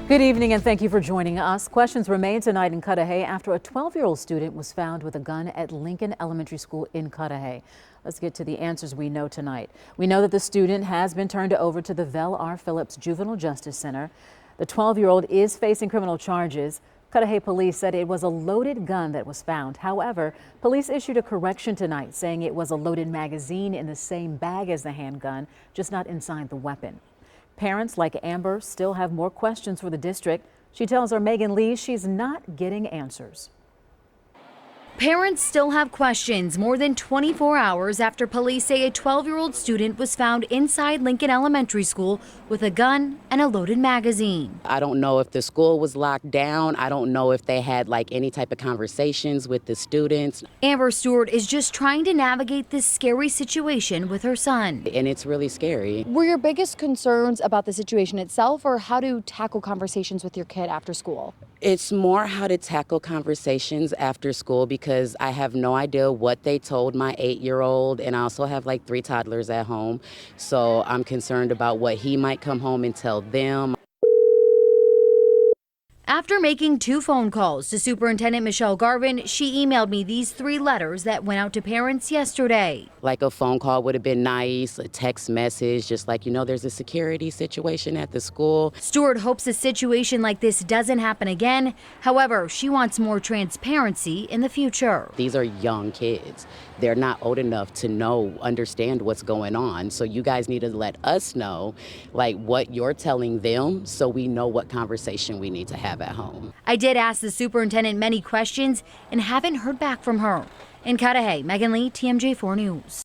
Good evening and thank you for joining us. Questions remain tonight in Cudahy after a 12-year-old student was found with a gun at Lincoln Elementary School in Cudahy. Let's get to the answers we know tonight. We know that the student has been turned over to the Vel R. Phillips Juvenile Justice Center. The 12-year-old is facing criminal charges. Cudahy police said it was a loaded gun that was found. However, police issued a correction tonight saying it was a loaded magazine in the same bag as the handgun, just not inside the weapon. Parents like Amber still have more questions for the district. She tells our Megan Lee she's not getting answers. Parents still have questions more than 24 hours after police say a 12-year-old student was found inside Lincoln Elementary School with a gun and a loaded magazine. I don't know if the school was locked down. I don't know if they had any type of conversations with the students. Amber Stewart is just trying to navigate this scary situation with her son. And it's really scary. Were your biggest concerns about the situation itself or how to tackle conversations with your kid after school? It's more how to tackle conversations after school because I have no idea what they told my 8-year-old, and I also have 3 toddlers at home. So I'm concerned about what he might come home and tell them. After making 2 phone calls to Superintendent Michelle Garvin, she emailed me these 3 letters that went out to parents yesterday. A phone call would have been nice, a text message, just there's a security situation at the school. Stewart hopes a situation like this doesn't happen again. However, she wants more transparency in the future. These are young kids. They're not old enough to understand what's going on. So you guys need to let us know what you're telling them so we know what conversation we need to have at home. I did ask the superintendent many questions and haven't heard back from her. In Cudahy, Megan Lee, TMJ4 News.